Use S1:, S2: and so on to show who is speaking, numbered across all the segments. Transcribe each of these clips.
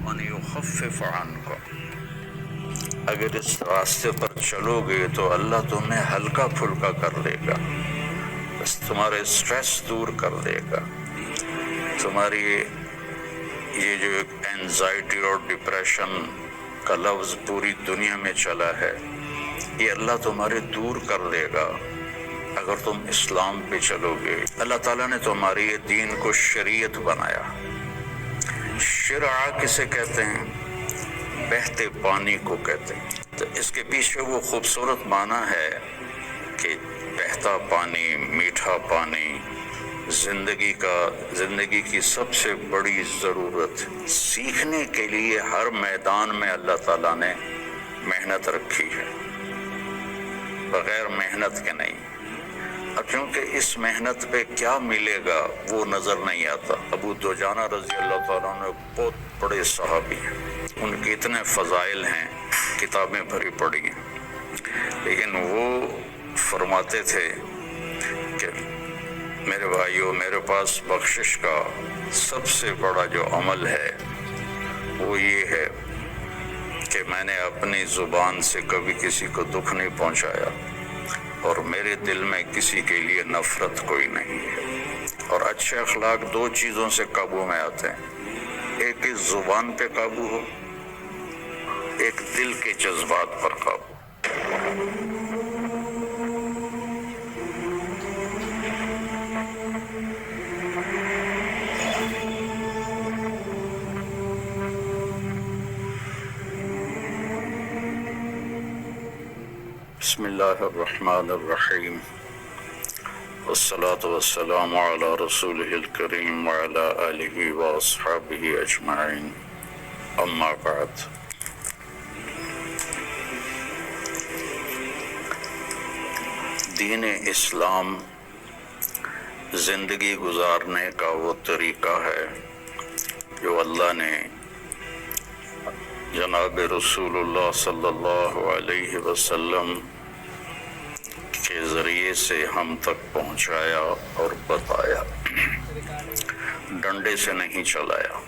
S1: من یخفف عنکم، اگر اس راستے پر چلو گے تو اللہ تمہیں ہلکا پھلکا کر دے گا، بس تمہارے سٹریس دور کر دے گا، تمہاری یہ جو ایک اینزائٹی اور ڈپریشن کا لفظ پوری دنیا میں چلا ہے، یہ اللہ تمہارے دور کر دے گا اگر تم اسلام پہ چلو گے۔ اللہ تعالیٰ نے تمہاری یہ دین کو شریعت بنایا۔ شرع کسے کہتے ہیں؟ بہتے پانی کو کہتے ہیں۔ تو اس کے پیچھے وہ خوبصورت معنی ہے کہ بہتا پانی، میٹھا پانی، زندگی کی سب سے بڑی ضرورت۔ سیکھنے کے لیے ہر میدان میں اللہ تعالیٰ نے محنت رکھی ہے، بغیر محنت کے نہیں۔ اب کیونکہ اس محنت پہ کیا ملے گا وہ نظر نہیں آتا۔ ابو دجانہ رضی اللہ تعالیٰ عنہ بہت بڑے صحابی ہیں، ان کے اتنے فضائل ہیں، کتابیں بھری پڑی ہیں، لیکن وہ فرماتے تھے کہ میرے بھائیوں، میرے پاس بخشش کا سب سے بڑا جو عمل ہے وہ یہ ہے کہ میں نے اپنی زبان سے کبھی کسی کو دکھ نہیں پہنچایا، اور میرے دل میں کسی کے لیے نفرت کوئی نہیں ہے۔ اور اچھے اخلاق دو چیزوں سے قابو میں آتے ہیں، ایک اس زبان پہ قابو ہو، ایک دل کے جذبات پر قابو۔ بسم اللہ الرحمن الرحیم، والصلاة والسلام علی رسولہ الکریم وعلی آلہ واصحابہ اجمعین، اما بعد۔ دین اسلام زندگی گزارنے کا وہ طریقہ ہے جو اللہ نے جناب رسول اللہ صلی اللہ علیہ وسلم کے ذریعے سے ہم تک پہنچایا اور بتایا، ڈنڈے سے نہیں چلایا۔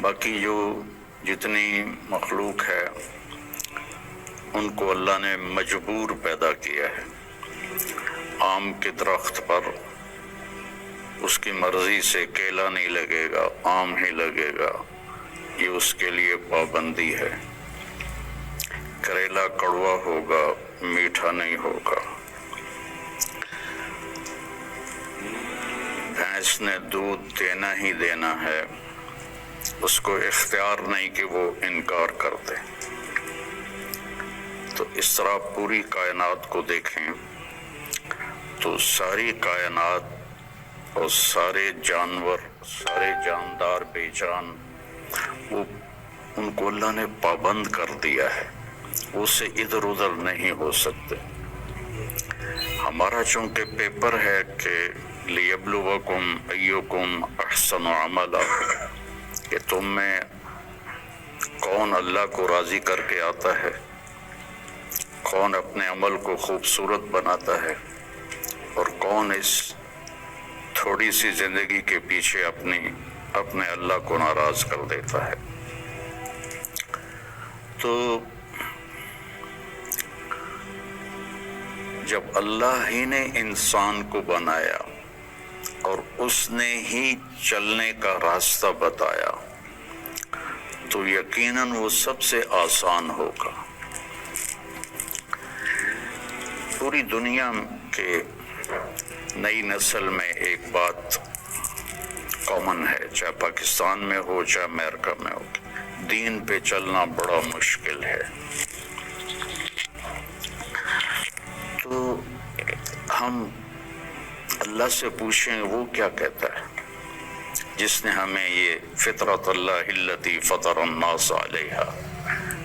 S1: باقی جو جتنی مخلوق ہے ان کو اللہ نے مجبور پیدا کیا ہے۔ آم کے درخت پر اس کی مرضی سے کیلا نہیں لگے گا، آم ہی لگے گا، یہ اس کے لیے پابندی ہے۔ کریلا کڑوا ہوگا، میٹھا نہیں ہوگا۔ بھینس نے دودھ دینا ہی دینا ہے، اس کو اختیار نہیں کہ وہ انکار کر دے۔ تو اس طرح پوری کائنات کو دیکھیں تو ساری کائنات اور سارے جانور، سارے جاندار بے جان، وہ ان کو اللہ نے پابند کر دیا ہے، اس سے ادھر ادھر نہیں ہو سکتے۔ ہمارا چونکہ پیپر ہے کہ لیبلوکم ایکم احسن عملا، کہ تم میں کون اللہ کو راضی کر کے آتا ہے، کون اپنے عمل کو خوبصورت بناتا ہے، اور کون اس تھوڑی سی زندگی کے پیچھے اپنے اللہ کو ناراض کر دیتا ہے۔ تو جب اللہ ہی نے انسان کو بنایا اور اس نے ہی چلنے کا راستہ بتایا تو یقیناً وہ سب سے آسان ہوگا۔ پوری دنیا کے نئی نسل میں ایک بات کامن ہے، چاہے پاکستان میں ہو چاہے امریکہ میں ہو، دین پہ چلنا بڑا مشکل ہے۔ تو ہم اللہ سے پوچھیں وہ کیا کہتا ہے جس نے ہمیں یہ فطرت اللہ التی فطر الناس علیہا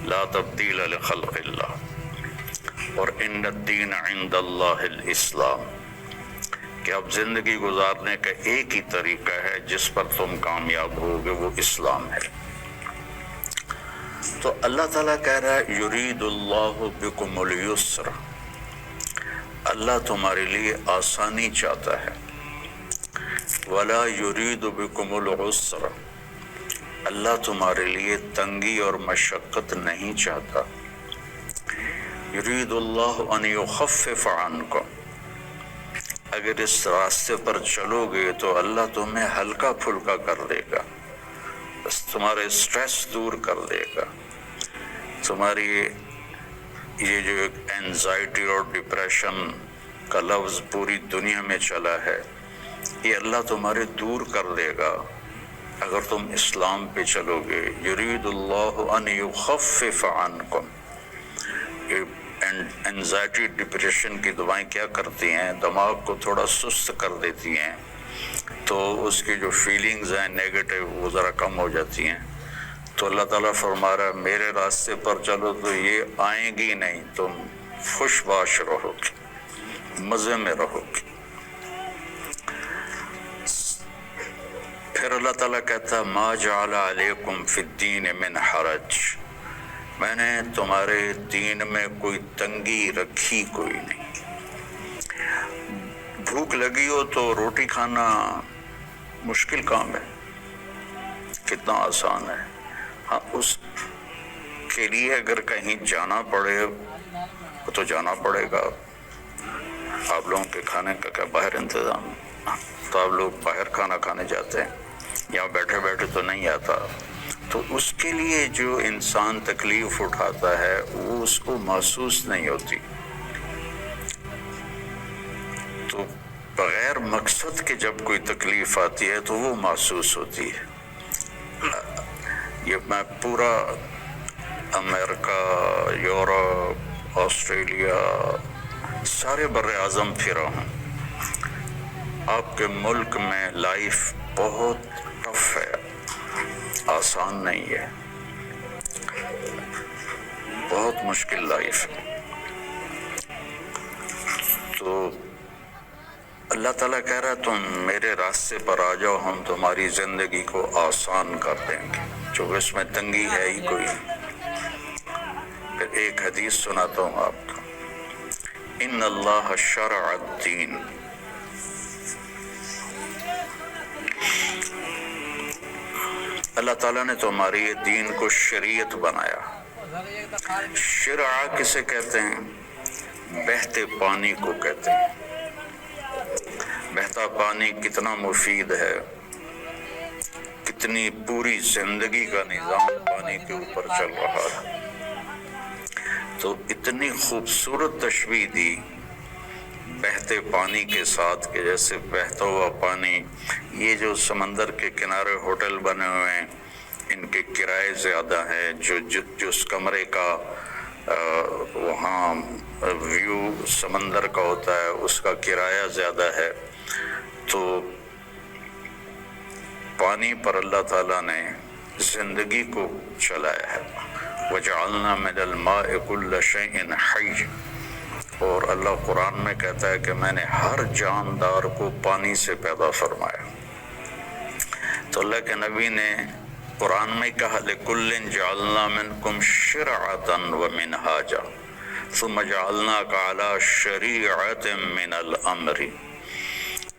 S1: لا تبدیل لخلق اللہ اور ان الدین عند اللہ الاسلام، کہ اب زندگی گزارنے کا ایک ہی طریقہ ہے جس پر تم کامیاب ہوگے، وہ اسلام ہے۔ تو اللہ تعالیٰ کہہ رہا ہے یرید اللہ بکم اليسر، اللہ تمہارے لیے آسانی چاہتا ہے، ولا یرید بکم العسر، اللہ تمہارے لیے تنگی اور مشقت نہیں چاہتا. یرید اللہ ان یخفف عنکم، اگر اس راستے پر چلو گے تو اللہ تمہیں ہلکا پھلکا کر دے گا، بس تمہارے اسٹریس دور کر دے گا. تمہاری یہ جو ایک اینزائٹی اور ڈپریشن کا لفظ پوری دنیا میں چلا ہے، یہ اللہ تمہارے دور کر دے گا اگر تم اسلام پہ چلو گے. یرید اللہ ان یخفف عنکم. اینزائٹی ڈپریشن کی دوائیں کیا کرتی ہیں؟ دماغ کو تھوڑا سست کر دیتی ہیں، تو اس کی جو فیلنگز ہیں نیگیٹو وہ ذرا کم ہو جاتی ہیں. تو اللہ تعالیٰ فرما رہا ہے میرے راستے پر چلو تو یہ آئیں گی نہیں، تم خوش باش رہو گے، مزے میں رہو گے. پھر اللہ تعالیٰ کہتا ہے ما جعل علیکم فی الدین من حرج، میں نے تمہارے دین میں کوئی تنگی رکھی کوئی نہیں. بھوک لگی ہو تو روٹی کھانا مشکل کام ہے، کتنا آسان ہے. ہاں اس کے لیے اگر کہیں جانا پڑے تو جانا پڑے گا. آپ لوگوں کے کھانے کا کیا باہر انتظام؟ تو آپ لوگ باہر کھانا کھانے جاتے ہیں، یہاں بیٹھے بیٹھے تو نہیں آتا. تو اس کے لیے جو انسان تکلیف اٹھاتا ہے وہ اس کو محسوس نہیں ہوتی. تو بغیر مقصد کے جب کوئی تکلیف آتی ہے تو وہ محسوس ہوتی ہے. یہ میں پورا امریکہ، یورپ، آسٹریلیا، سارے بر اعظم پھرا ہوں. آپ کے ملک میں لائف بہت ٹف ہے، آسان نہیں ہے، بہت مشکل لائف ہے. تو اللہ تعالیٰ کہہ رہا ہے تم میرے راستے پر آ جاؤ، ہم تمہاری زندگی کو آسان کر دیں گے، جو اس میں تنگی ہے ہی کوئی. پھر ایک حدیث سناتا ہوں آپ کو. ان اللہ شرع الدین، اللہ تعالیٰ نے تمہاری یہ دین کو شریعت بنایا. شرع کسے کہتے ہیں؟ بہتے پانی کو کہتے ہیں. بہتا پانی کتنا مفید ہے، کتنی پوری زندگی کا نظام پانی کے اوپر چل رہا ہے. تو اتنی خوبصورت تشبیہ دی بہتے پانی کے ساتھ کہ جیسے بہتا ہوا پانی. یہ جو سمندر کے کنارے ہوٹل بنے ہوئے ہیں ان کے کرائے زیادہ ہیں، جس کمرے کا وہاں ویو سمندر کا ہوتا ہے اس کا کرایہ زیادہ ہے. تو پانی پر اللہ تعالیٰ نے زندگی کو چلایا ہے. وَجَعَلْنَا مِنَ الْمَاءِ كُلَّ شَيْءٍ حَيٍّ، اور اللہ قرآن میں کہتا ہے کہ میں نے ہر جاندار کو پانی سے پیدا فرمایا. تو اللہ کے نبی نے قرآن میں کہا لِكُلٍّ جَعَلْنَا مِنْكُمْ شِرْعَةً وَمِنْهَاجًا ثُمَّ جَعَلْنَاكَ عَلَى شَرِيعَةٍ مِنَ الْأَمْرِ.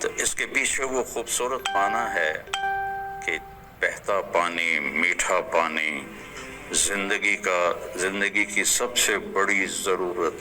S1: تو اس کے پیچھے وہ خوبصورت معنی ہے کہ بہتا پانی، میٹھا پانی زندگی کی سب سے بڑی ضرورت.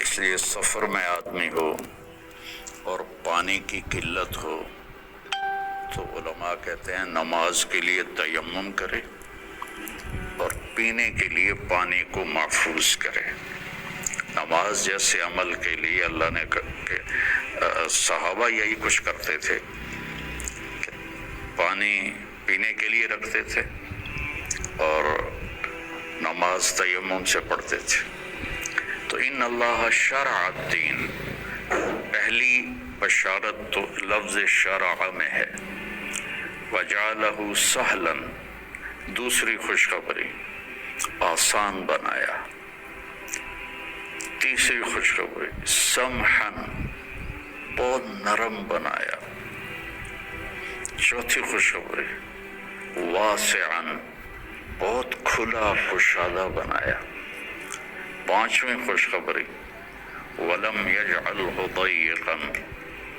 S1: اس لیے سفر میں آدمی ہو اور پانی کی قلت ہو تو علماء کہتے ہیں نماز کے لیے تیمم کرے اور پینے کے لیے پانی کو محفوظ کرے. نماز جیسے عمل کے لیے اللہ نے صحابہ یہی کچھ کرتے تھے، پانی پینے کے لیے رکھتے تھے اور نماز تیمم سے پڑھتے تھے. تو ان اللہ شرع الدین، پہلی بشارت تو لفظ شرع میں ہے. وجعلہ سہلا، دوسری خوشخبری آسان بنایا. تیسری خوشخبری سمحا، بہت نرم بنایا. چوتھی خوشخبری واسعا، بہت کھلا کشادہ بنایا. پانچویں خوشخبری ولم یجعلہ ضیقا،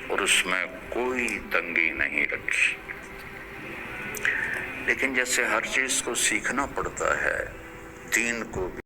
S1: اور اس میں کوئی تنگی نہیں رکھی. لیکن جیسے ہر چیز کو سیکھنا پڑتا ہے، دین کو بھی